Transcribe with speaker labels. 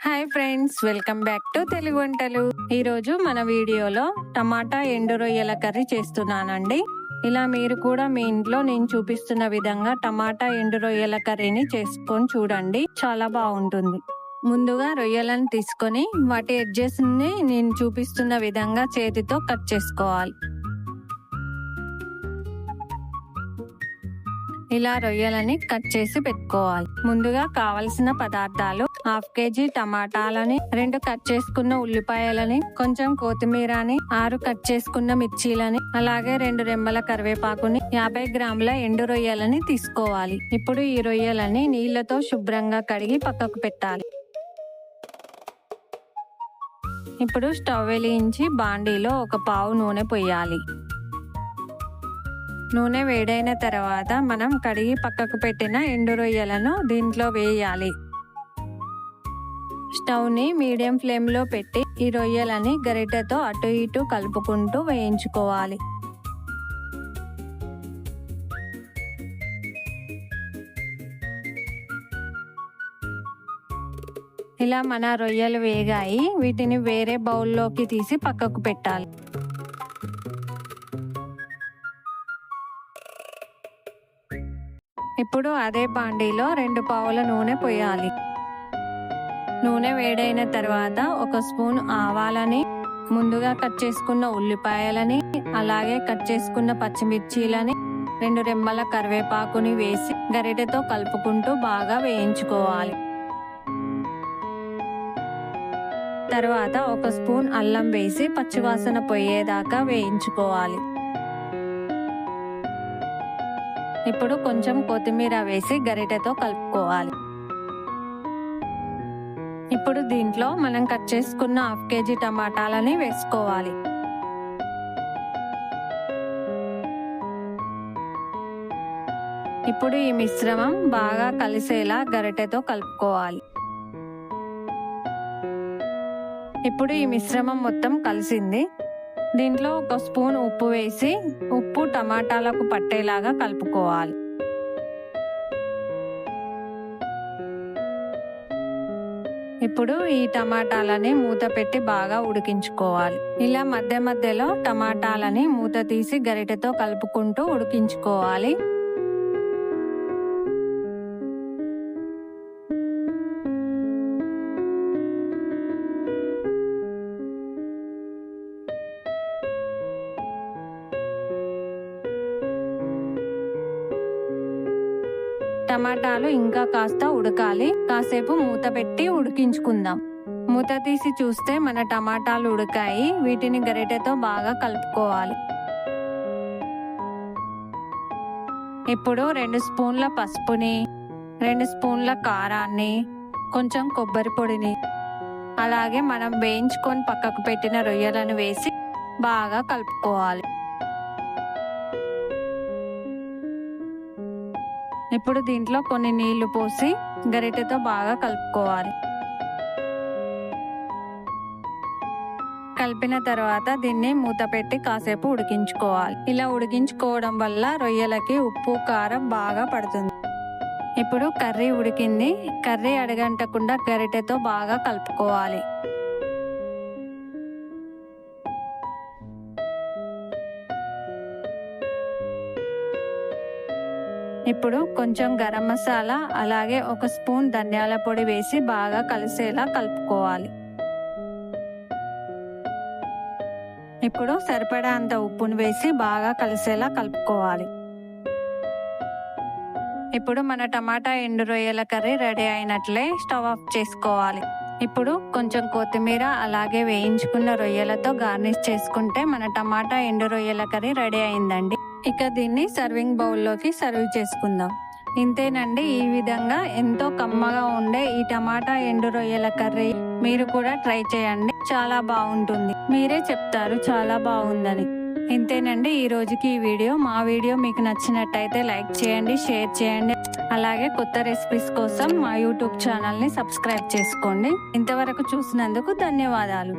Speaker 1: Hi friends, welcome back to Telugu వంటలు. ఈరోజు మన వీడియోలో టమాటా ఎండు రొయ్యల కర్రీ చేస్తున్నానండి. ఇలా మీరు కూడా మీ ఇంట్లో నేను చూపిస్తున్న విధంగా టమాటా ఎండు రొయ్యల కర్రీని చేసుకొని చూడండి, చాలా బాగుంటుంది. ముందుగా రొయ్యలను తీసుకొని వాటి ఎడ్జెస్ ని నేను చూపిస్తున్న విధంగా చేతితో కట్ చేసుకోవాలి. ఇలా రొయ్యలని కట్ చేసి పెట్టుకోవాలి. ముందుగా కావలసిన పదార్థాలు: 1/2 kg టమాటాలని, 2 కట్ చేసుకున్న ఉల్లిపాయలని, కొంచెం కొత్తిమీరని, 6 కట్ చేసుకున్న మిర్చీలని, అలాగే 2 రెమ్మల కరివేపాకుని, 50 గ్రాముల ఎండు రొయ్యలని తీసుకోవాలి. ఇప్పుడు ఈ రొయ్యలని నీళ్లతో శుభ్రంగా కడిగి పక్కకు పెట్టాలి. ఇప్పుడు స్టవ్ వెలిగించి బాండీలో 1 పావు నూనె పోయాలి. నూనె వేడైన తర్వాత మనం కడిగి పక్కకు పెట్టిన ఎండు రొయ్యలను దీంట్లో వేయాలి. స్టవ్ ని మీడియం ఫ్లేమ్ లో పెట్టి ఈ రొయ్యలని గరిటెతో అటు ఇటు కలుపుకుంటూ వేయించుకోవాలి. ఇలా మన రొయ్యలు వేగాయి. వీటిని వేరే బౌల్లోకి తీసి పక్కకు పెట్టాలి. ఇప్పుడు అదే బాండీలో 2 పావుల నూనె పోయాలి. నూనె వేడైన తర్వాత 1 స్పూన్ ఆవాలని, ముందుగా కట్ చేసుకున్న ఉల్లిపాయలని, అలాగే కట్ చేసుకున్న పచ్చిమిర్చీలని, 2 రెమ్మల కరివేపాకుని వేసి గరిటెతో కలుపుకుంటూ బాగా వేయించుకోవాలి. తర్వాత 1 స్పూన్ అల్లం వేసి పచ్చివాసన పోయేదాకా వేయించుకోవాలి. ఇప్పుడు కొంచెం కొత్తిమీర వేసి గరిటెతో కలుపుకోవాలి. ఇప్పుడు దీంట్లో మనం కట్ చేసుకున్న 1/2 kg టమాటాలని వేసుకోవాలి. ఇప్పుడు ఈ మిశ్రమం బాగా కలిసేలా గరిటెతో కలుపుకోవాలి. ఇప్పుడు ఈ మిశ్రమం మొత్తం కలిసింది. దీంట్లో 1 స్పూన్ ఉప్పు వేసి ఉప్పు టమాటాలకు పట్టేలాగా కలుపుకోవాలి. ఇప్పుడు ఈ టమాటాలని మూత పెట్టి బాగా ఉడికించుకోవాలి. ఇలా మధ్య మధ్యలో టమాటాలని మూత తీసి గరిటెతో కలుపుకుంటూ ఉడికించుకోవాలి. టమాటాలు ఇంకా కాస్త ఉడకాలి. కాసేపు మూత పెట్టి ఉడికించుకుందాం. మూత తీసి చూస్తే మన టమాటాలు ఉడికాయి. వీటిని గరిటెతో బాగా కలుపుకోవాలి. ఇప్పుడు 2 స్పూన్ల పసుపుని, 2 స్పూన్ల కారాన్ని, కొంచెం కొబ్బరి పొడిని, అలాగే మనం వేయించుకొని పక్కకు పెట్టిన రొయ్యలను వేసి బాగా కలుపుకోవాలి. ఇప్పుడు దీంట్లో కొన్ని నీళ్లు పోసి గరిటెతో బాగా కలుపుకోవాలి. కలిపిన తర్వాత దీన్ని మూత పెట్టి కాసేపు ఉడికించుకోవాలి. ఇలా ఉడికించుకోవడం వల్ల రొయ్యలకి ఉప్పు కారం బాగా పడుతుంది. ఇప్పుడు కర్రీ ఉడికింది. కర్రీ అడగంటకుండా గరిటెతో బాగా కలుపుకోవాలి. ఇప్పుడు కొంచెం గరం మసాలా, అలాగే 1 స్పూన్ ధనియాల పొడి వేసి బాగా కలిసేలా కలుపుకోవాలి. ఇప్పుడు సరిపడా అంత ఉప్పును వేసి బాగా కలిసేలా కలుపుకోవాలి. ఇప్పుడు మన టమాటా ఎండు రొయ్యల కర్రీ రెడీ అయినట్లే. స్టవ్ ఆఫ్ చేసుకోవాలి. ఇప్పుడు కొంచెం కొత్తిమీర, అలాగే వేయించుకున్న రొయ్యలతో గార్నిష్ చేసుకుంటే మన టమాటా ఎండు రొయ్యల కర్రీ రెడీ అయిందండి. ఇక దీన్ని సర్వింగ్ బౌల్లోకి సర్వ్ చేసుకుందాం. ఇంతేనండి. ఈ విధంగా ఎంతో కమ్మగా ఉండే ఈ టమాటా ఎండు రొయ్యల కర్రీ మీరు కూడా ట్రై చేయండి. చాలా బాగుంటుంది. మీరే చెప్తారు చాలా బాగుందని. ఇంతేనండి ఈ రోజుకి ఈ వీడియో. మా వీడియో మీకు నచ్చినట్టయితే లైక్ చేయండి, షేర్ చేయండి. అలాగే కొత్త రెసిపీస్ కోసం మా యూట్యూబ్ ఛానల్ ని సబ్స్క్రైబ్ చేసుకోండి. ఇంతవరకు చూసినందుకు ధన్యవాదాలు.